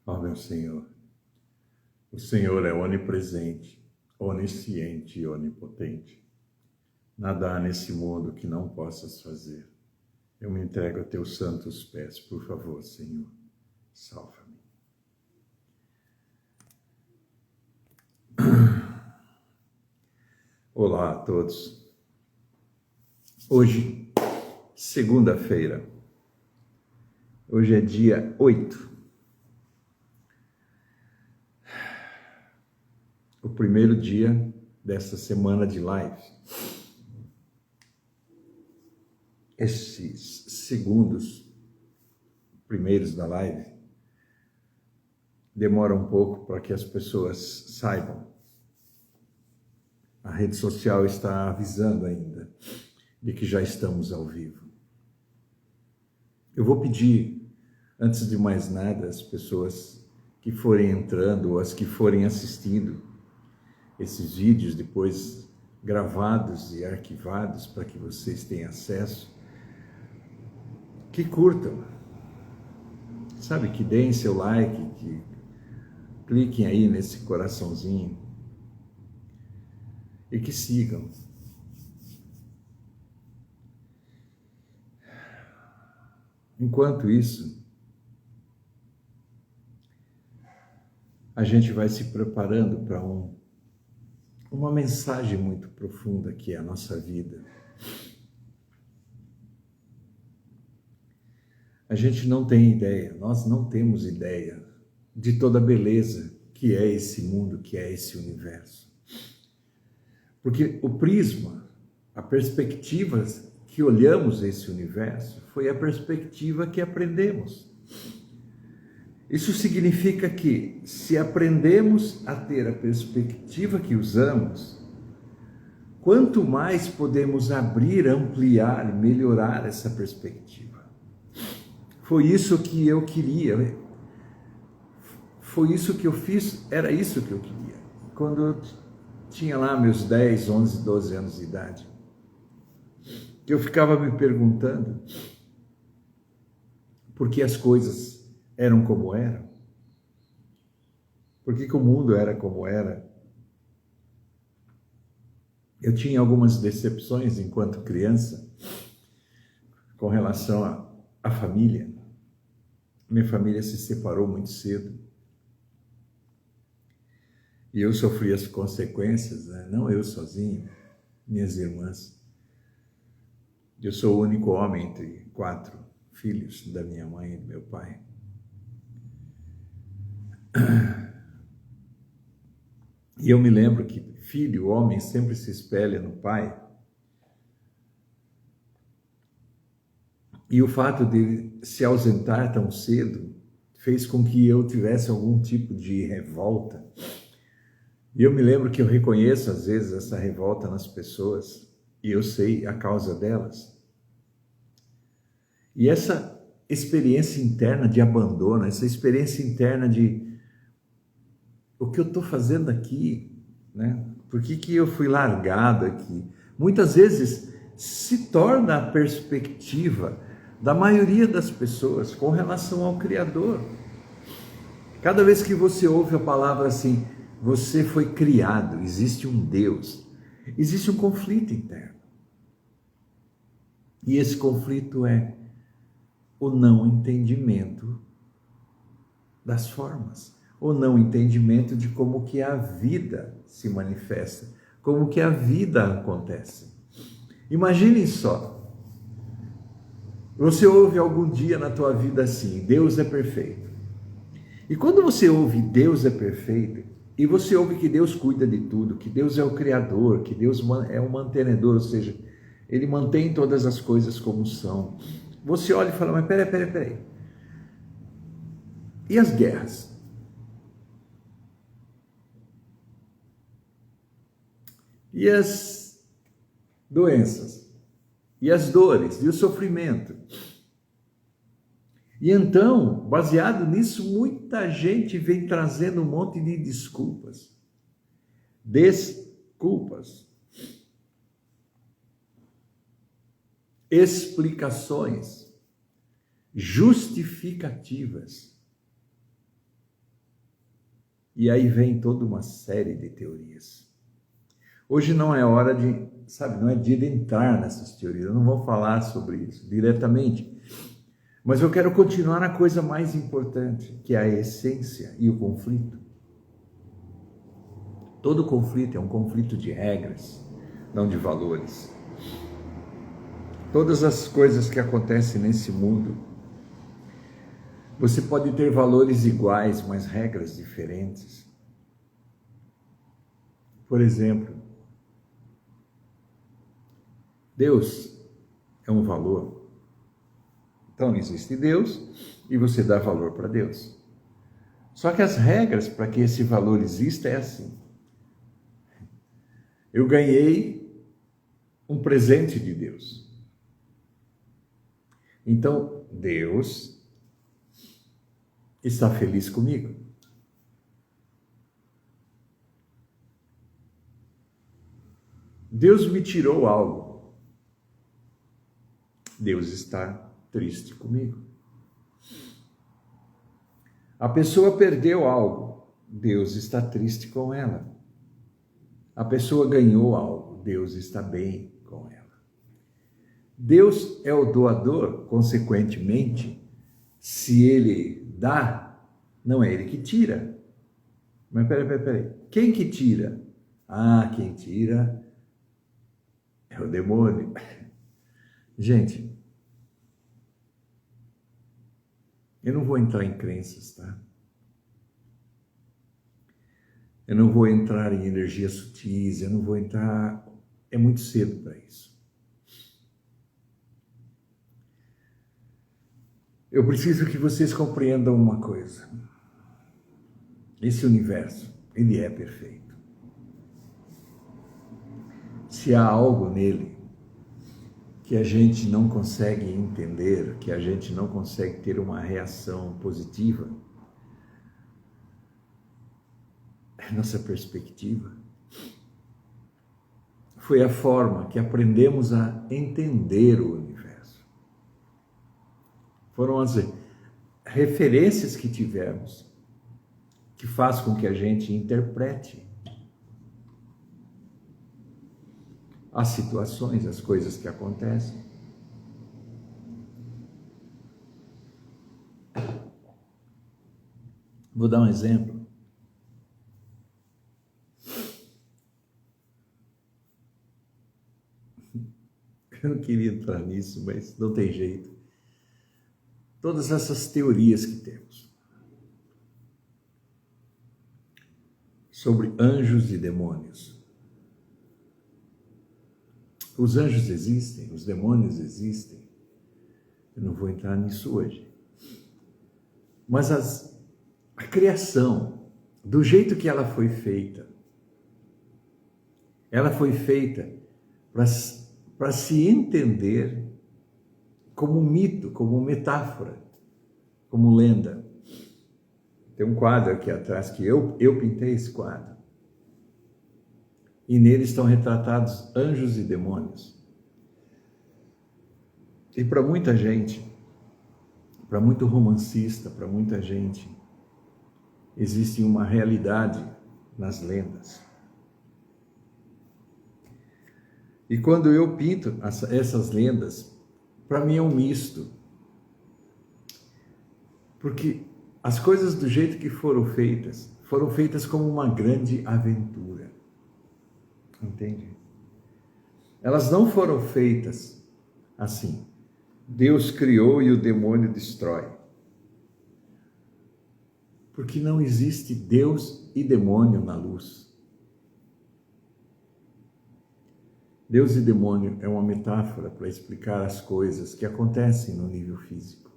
Ó meu Senhor, o Senhor é onipresente, onisciente e onipotente. Nada há nesse mundo que não possas fazer. Eu me entrego a teus santos pés, por favor, Senhor, salva-me. Olá a todos. Hoje, segunda-feira. Hoje é dia 8. O primeiro dia dessa semana de live. Esses segundos primeiros da live demoram um pouco para que as pessoas saibam. A rede social está avisando ainda de que já estamos ao vivo. Eu vou pedir, antes de mais nada, as pessoas que forem entrando ou as que forem assistindo esses vídeos depois gravados e arquivados para que vocês tenham acesso, que curtam, sabe, que deem seu like, que cliquem aí nesse coraçãozinho e que sigam. Enquanto isso, a gente vai se preparando para uma mensagem muito profunda que é a nossa vida. A gente não tem ideia, nós não temos ideia de toda a beleza que é esse mundo, que é esse universo. Porque o prisma, a perspectiva que olhamos esse universo, foi a perspectiva que aprendemos. Isso significa que, se aprendemos a ter a perspectiva que usamos, quanto mais podemos abrir, ampliar e melhorar essa perspectiva. Foi isso que eu queria, foi isso que eu fiz, era isso que eu queria. Quando eu tinha lá meus 10, 11, 12 anos de idade, eu ficava me perguntando por que as coisas eram como eram, por que o mundo era como era. Eu tinha algumas decepções enquanto criança com relação à família. Minha família se separou muito cedo. E eu sofri as consequências, né? Não eu sozinho, minhas irmãs. Eu sou o único homem entre 4 filhos da minha mãe e do meu pai. E eu me lembro que filho, homem, sempre se espelha no pai. E o fato de se ausentar tão cedo fez com que eu tivesse algum tipo de revolta. E eu me lembro que eu reconheço às vezes essa revolta nas pessoas e eu sei a causa delas. E essa experiência interna de abandono, essa experiência interna de o que eu estou fazendo aqui, né? Por que eu fui largado aqui? Muitas vezes se torna a perspectiva da maioria das pessoas com relação ao Criador. Cada vez que você ouve a palavra assim, você foi criado, existe um Deus, existe um conflito interno. E esse conflito é o não entendimento das formas, o não entendimento de como que a vida se manifesta, como que a vida acontece. Imaginem só, você ouve algum dia na tua vida assim, Deus é perfeito. E quando você ouve Deus é perfeito, e você ouve que Deus cuida de tudo, que Deus é o Criador, que Deus é o mantenedor, ou seja, Ele mantém todas as coisas como são. Você olha e fala, mas peraí. E as guerras? E as doenças? E as dores? E o sofrimento? E então, baseado nisso, muita gente vem trazendo um monte de desculpas. Explicações, justificativas. E aí vem toda uma série de teorias. Hoje não é hora de, não é dia de entrar nessas teorias. Eu não vou falar sobre isso diretamente. Mas eu quero continuar na coisa mais importante, que é a essência e o conflito. Todo conflito é um conflito de regras, não de valores. Todas as coisas que acontecem nesse mundo, você pode ter valores iguais, mas regras diferentes. Por exemplo, Deus é um valor. Então existe Deus e você dá valor para Deus. Só que as regras para que esse valor exista é assim. Eu ganhei um presente de Deus. Então Deus está feliz comigo. Deus me tirou algo. Deus está triste comigo. A pessoa perdeu algo. Deus está triste com ela. A pessoa ganhou algo. Deus está bem com ela. Deus é o doador, consequentemente, se ele dá, não é ele que tira. Mas peraí. Quem que tira? Quem tira é o demônio. Gente, eu não vou entrar em crenças, tá? Eu não vou entrar em energias sutis, eu não vou entrar... É muito cedo para isso. Eu preciso que vocês compreendam uma coisa. Esse universo, ele é perfeito. Se há algo nele que a gente não consegue entender, que a gente não consegue ter uma reação positiva, é nossa perspectiva. Foi a forma que aprendemos a entender o universo. Foram as referências que tivemos que faz com que a gente interprete as situações, as coisas que acontecem. Vou dar um exemplo. Eu não queria entrar nisso, mas não tem jeito. Todas essas teorias que temos sobre anjos e demônios. Os anjos existem, os demônios existem. Eu não vou entrar nisso hoje. Mas a criação, do jeito que ela foi feita para se entender como mito, como metáfora, como lenda. Tem um quadro aqui atrás que eu pintei esse quadro. E nele estão retratados anjos e demônios. E para muita gente, para muito romancista, para muita gente, existe uma realidade nas lendas. E quando eu pinto essas lendas, para mim é um misto. Porque as coisas do jeito que foram feitas como uma grande aventura. Entende? Elas não foram feitas assim. Deus criou e o demônio destrói. Porque não existe Deus e demônio na luz. Deus e demônio é uma metáfora para explicar as coisas que acontecem no nível físico.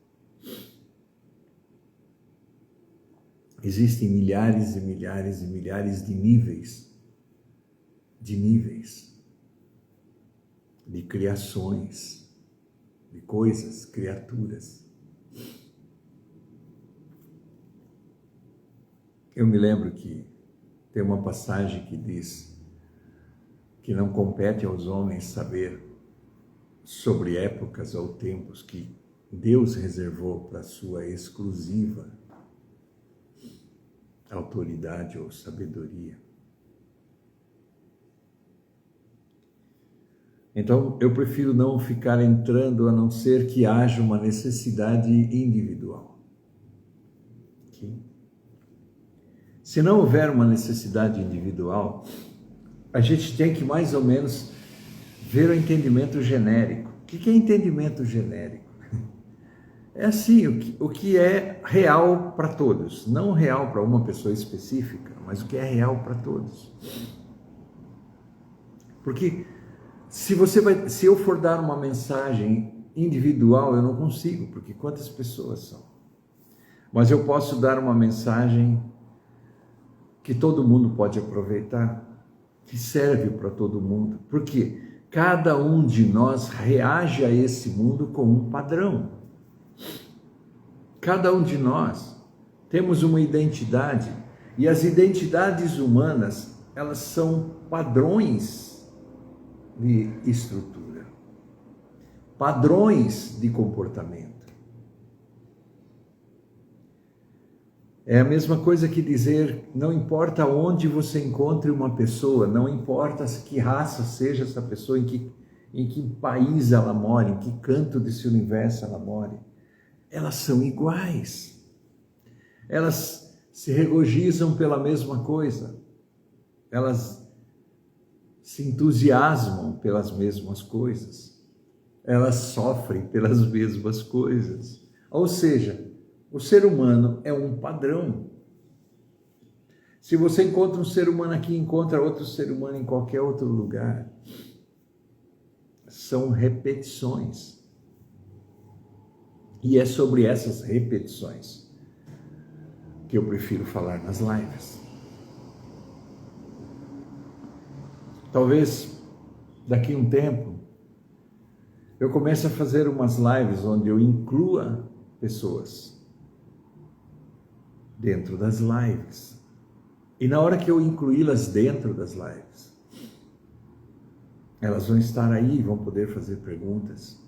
Existem milhares e milhares e milhares de níveis, de criações, de coisas, criaturas. Eu me lembro que tem uma passagem que diz que não compete aos homens saber sobre épocas ou tempos que Deus reservou para sua exclusiva autoridade ou sabedoria. Então, eu prefiro não ficar entrando a não ser que haja uma necessidade individual. Okay? Se não houver uma necessidade individual, a gente tem que mais ou menos ver o entendimento genérico. O que é entendimento genérico? É assim, o que é real para todos, não real para uma pessoa específica, mas o que é real para todos. Porque se eu for dar uma mensagem individual, eu não consigo, porque quantas pessoas são? Mas eu posso dar uma mensagem que todo mundo pode aproveitar, que serve para todo mundo, porque cada um de nós reage a esse mundo com um padrão. Cada um de nós temos uma identidade, e as identidades humanas, elas são padrões de estrutura, padrões de comportamento. É a mesma coisa que dizer, não importa onde você encontre uma pessoa, não importa que raça seja essa pessoa, em que país ela mora, em que canto desse universo ela mora, elas são iguais. Elas se regozijam pela mesma coisa. Elas se entusiasmam pelas mesmas coisas. Elas sofrem pelas mesmas coisas. Ou seja, o ser humano é um padrão. Se você encontra um ser humano aqui, encontra outro ser humano em qualquer outro lugar, são repetições. E é sobre essas repetições que eu prefiro falar nas lives. Talvez daqui a um tempo eu comece a fazer umas lives onde eu inclua pessoas dentro das lives. E na hora que eu incluí-las dentro das lives, elas vão estar aí e vão poder fazer perguntas.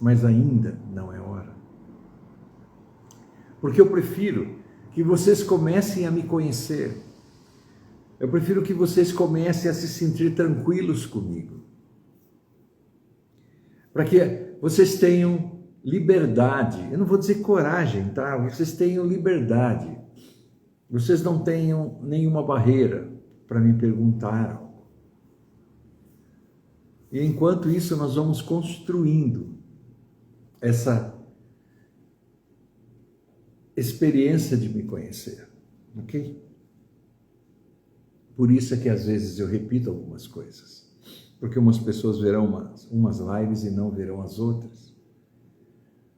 Mas ainda não é hora. Porque eu prefiro que vocês comecem a me conhecer. Eu prefiro que vocês comecem a se sentir tranquilos comigo. Para que vocês tenham liberdade. Eu não vou dizer coragem, tá? Vocês tenham liberdade. Vocês não tenham nenhuma barreira para me perguntar algo. E enquanto isso, nós vamos construindo essa experiência de me conhecer, ok? Por isso é que às vezes eu repito algumas coisas, porque umas pessoas verão umas lives e não verão as outras.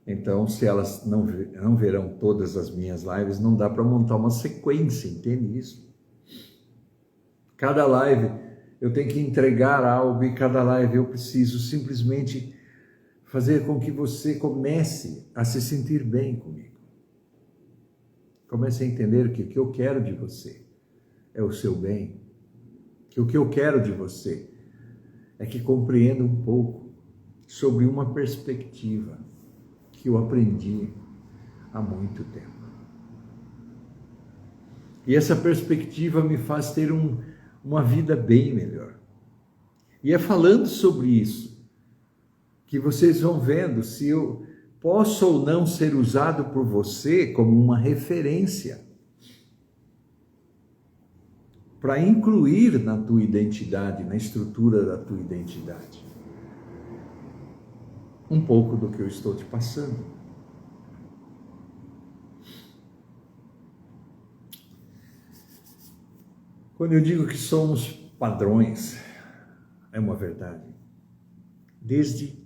Então, se elas não verão todas as minhas lives, não dá para montar uma sequência, entende isso? Cada live eu tenho que entregar algo e cada live eu preciso simplesmente fazer com que você comece a se sentir bem comigo. Comece a entender que o que eu quero de você é o seu bem. Que o que eu quero de você é que compreenda um pouco sobre uma perspectiva que eu aprendi há muito tempo. E essa perspectiva me faz ter uma vida bem melhor. E é falando sobre isso que vocês vão vendo se eu posso ou não ser usado por você como uma referência para incluir na tua identidade, na estrutura da tua identidade, um pouco do que eu estou te passando. Quando eu digo que somos padrões, é uma verdade. Desde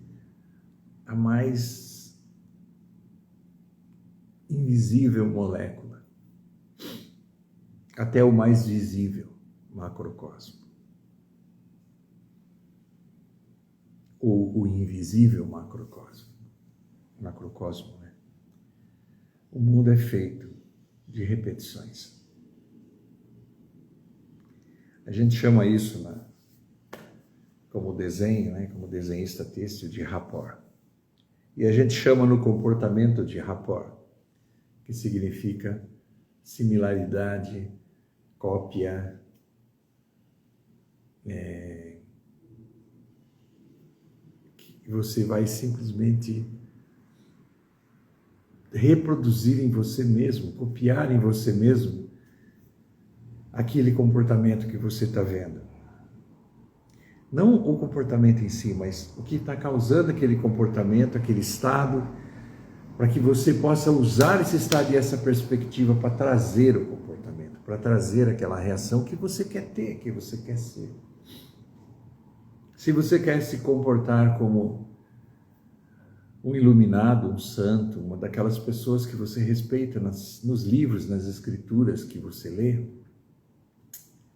a mais invisível molécula até o mais visível macrocosmo. Ou o invisível macrocosmo. Macrocosmo, né? O mundo é feito de repetições. A gente chama isso, como desenho, né? Como desenhista têxtil, de rapport. E a gente chama no comportamento de rapport, que significa similaridade, cópia, que você vai simplesmente reproduzir em você mesmo, copiar em você mesmo aquele comportamento que você está vendo. Não o comportamento em si, mas o que está causando aquele comportamento, aquele estado, para que você possa usar esse estado e essa perspectiva para trazer o comportamento, para trazer aquela reação que você quer ter, que você quer ser. Se você quer se comportar como um iluminado, um santo, uma daquelas pessoas que você respeita nos livros, nas escrituras que você lê,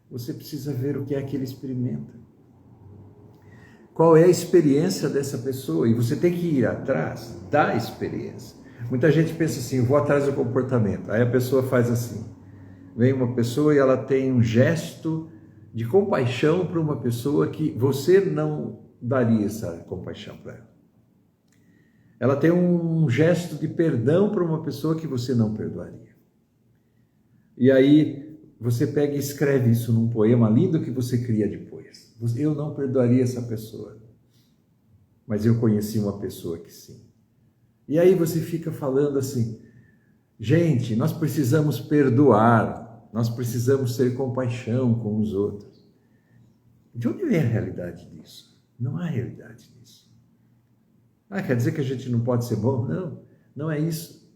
você precisa ver o que é que ele experimenta. Qual é a experiência dessa pessoa? E você tem que ir atrás da experiência. Muita gente pensa assim, eu vou atrás do comportamento. Aí a pessoa faz assim. Vem uma pessoa e ela tem um gesto de compaixão para uma pessoa que você não daria essa compaixão para ela. Ela tem um gesto de perdão para uma pessoa que você não perdoaria. E aí você pega e escreve isso num poema lindo que você cria depois. Eu não perdoaria essa pessoa, mas eu conheci uma pessoa que sim. E aí você fica falando assim, gente, nós precisamos perdoar, nós precisamos ter compaixão com os outros. De onde vem a realidade disso? Não há realidade disso. Quer dizer que a gente não pode ser bom? Não, não é isso.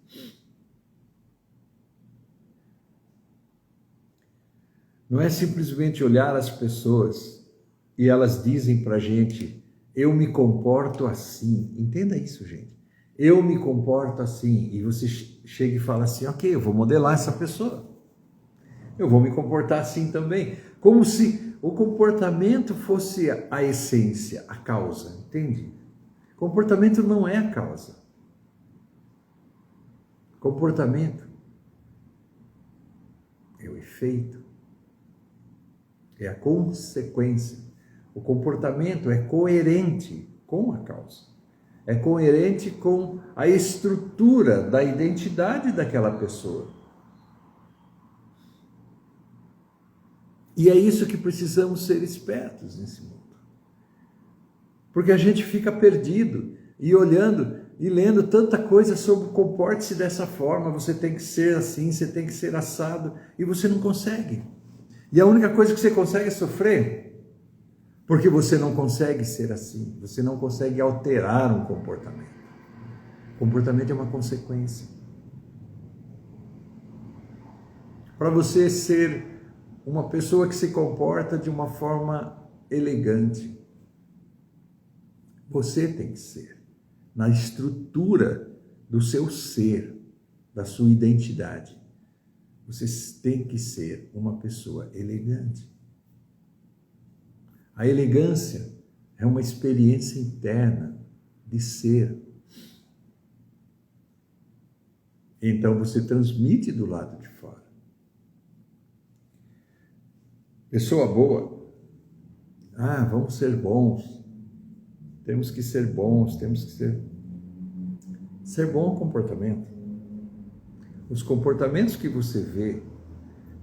Não é simplesmente olhar as pessoas e elas dizem pra gente, eu me comporto assim. Entenda isso, gente. Eu me comporto assim. E você chega e fala assim, ok, eu vou modelar essa pessoa. Eu vou me comportar assim também. Como se o comportamento fosse a essência, a causa, entende? Comportamento não é a causa. Comportamento é o efeito, é a consequência. O comportamento é coerente com a causa. É coerente com a estrutura da identidade daquela pessoa. E é isso que precisamos ser espertos nesse mundo. Porque a gente fica perdido e olhando e lendo tanta coisa sobre comporte-se dessa forma, você tem que ser assim, você tem que ser assado, e você não consegue. E a única coisa que você consegue é sofrer, porque você não consegue ser assim, você não consegue alterar um comportamento. O comportamento é uma consequência. Para você ser uma pessoa que se comporta de uma forma elegante, você tem que ser, na estrutura do seu ser, da sua identidade. Você tem que ser uma pessoa elegante. A elegância é uma experiência interna de ser. Então você transmite do lado de fora. Pessoa boa. Vamos ser bons. Temos que ser bons, temos que ser... Ser bom é um comportamento. Os comportamentos que você vê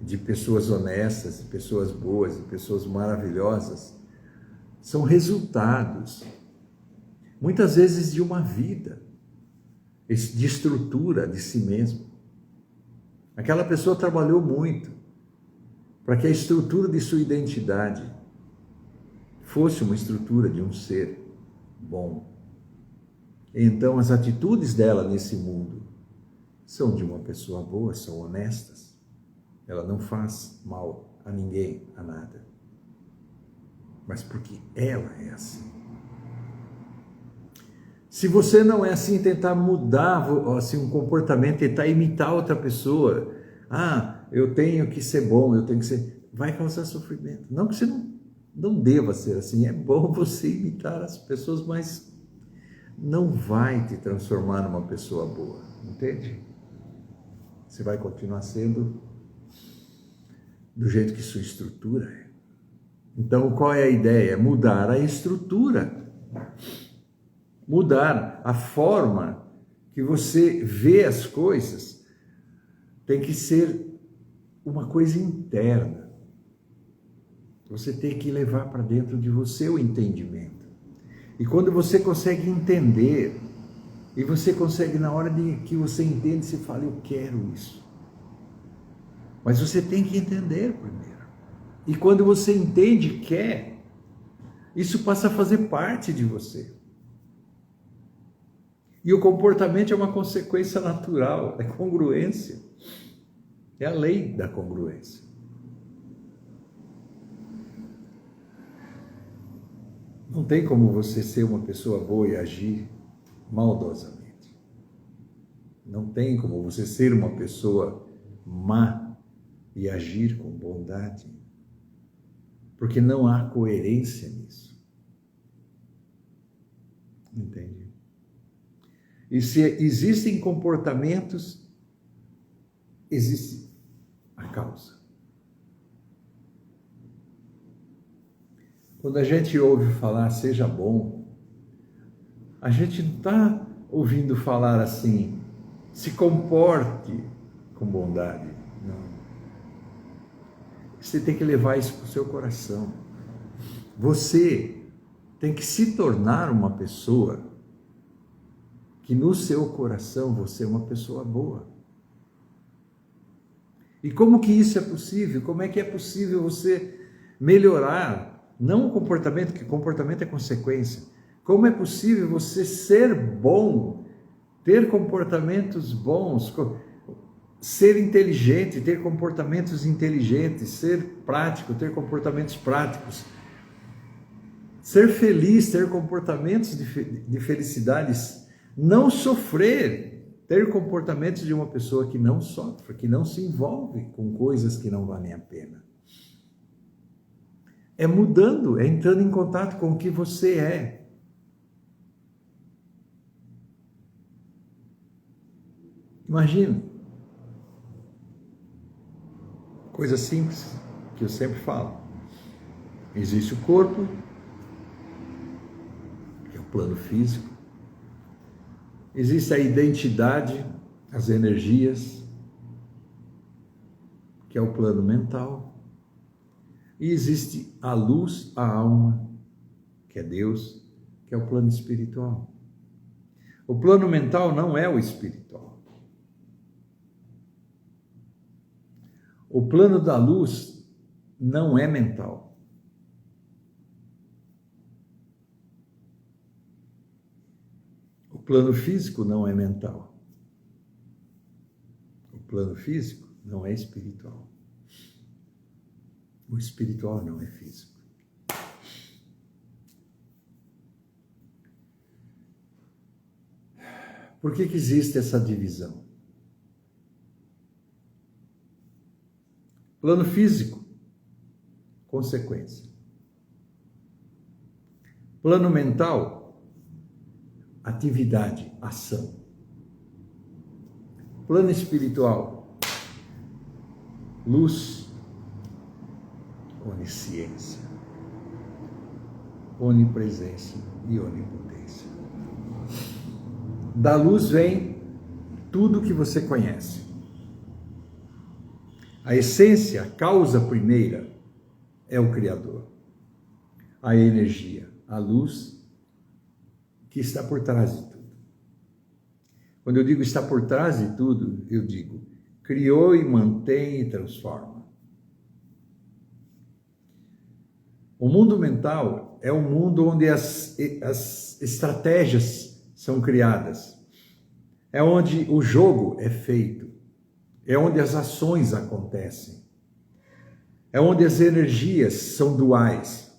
de pessoas honestas, de pessoas boas, de pessoas maravilhosas, são resultados, muitas vezes, de uma vida, de estrutura de si mesmo. Aquela pessoa trabalhou muito para que a estrutura de sua identidade fosse uma estrutura de um ser bom. Então, as atitudes dela nesse mundo são de uma pessoa boa, são honestas. Ela não faz mal a ninguém, a nada. Mas porque ela é assim. Se você não é assim, tentar mudar assim, um comportamento, tentar imitar outra pessoa. Eu tenho que ser bom, eu tenho que ser... Vai causar sofrimento. Não que você não deva ser assim. É bom você imitar as pessoas, mas não vai te transformar numa pessoa boa. Entende? Você vai continuar sendo do jeito que sua estrutura é. Então, qual é a ideia? Mudar a estrutura. Mudar a forma que você vê as coisas. Tem que ser uma coisa interna. Você tem que levar para dentro de você o entendimento. E quando você consegue entender, e você consegue, na hora de que você entende, você fala, eu quero isso. Mas você tem que entender primeiro. E quando você entende e quer, isso passa a fazer parte de você. E o comportamento é uma consequência natural, é congruência. É a lei da congruência. Não tem como você ser uma pessoa boa e agir maldosamente. Não tem como você ser uma pessoa má e agir com bondade. Porque não há coerência nisso. Entende? E se existem comportamentos, existe a causa. Quando a gente ouve falar seja bom, a gente não está ouvindo falar assim, se comporte com bondade. Não. Você tem que levar isso para o seu coração. Você tem que se tornar uma pessoa que no seu coração você é uma pessoa boa. E como que isso é possível? Como é que é possível você melhorar? Não o comportamento, que comportamento é consequência. Como é possível você ser bom, ter comportamentos bons, ser inteligente, ter comportamentos inteligentes, ser prático, ter comportamentos práticos, ser feliz, ter comportamentos de felicidades, não sofrer, ter comportamentos de uma pessoa que não sofre, que não se envolve com coisas que não valem a pena. É mudando, é entrando em contato com o que você é. Imagina, coisa simples que eu sempre falo. Existe o corpo, que é o plano físico. Existe a identidade, as energias, que é o plano mental. E existe a luz, a alma, que é Deus, que é o plano espiritual. O plano mental não é o espiritual. O plano da luz não é mental. O plano físico não é mental. O plano físico não é espiritual. O espiritual não é físico. Por que existe essa divisão? Plano físico, consequência. Plano mental, atividade, ação. Plano espiritual, luz, onisciência, onipresença e onipotência. Da luz vem tudo que você conhece. A essência, a causa primeira, é o Criador. A energia, a luz, que está por trás de tudo. Quando eu digo está por trás de tudo, eu digo criou e mantém e transforma. O mundo mental é um mundo onde as estratégias são criadas. É onde o jogo é feito. É onde as ações acontecem. É onde as energias são duais.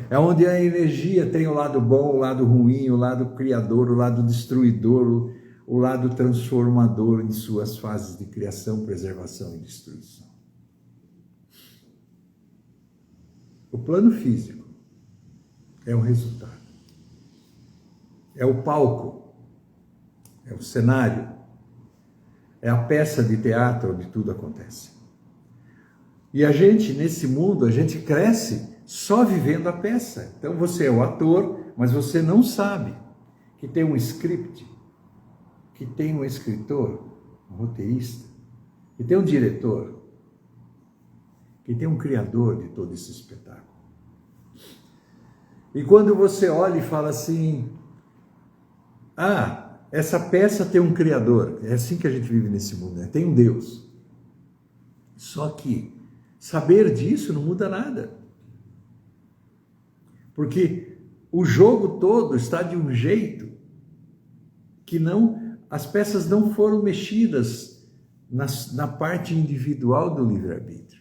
É onde a energia tem o lado bom, o lado ruim, o lado criador, o lado destruidor, o lado transformador em suas fases de criação, preservação e destruição. O plano físico é o resultado, é o palco, é o cenário, é a peça de teatro onde tudo acontece. E a gente, nesse mundo, a gente cresce só vivendo a peça. Então você é o ator, mas você não sabe que tem um script, que tem um escritor, um roteirista, que tem um diretor, que tem um criador de todo esse espetáculo. E quando você olha e fala assim, essa peça tem um criador, é assim que a gente vive nesse mundo, né? Tem um Deus. Só que saber disso não muda nada. Porque o jogo todo está de um jeito que as peças não foram mexidas na parte individual do livre-arbítrio.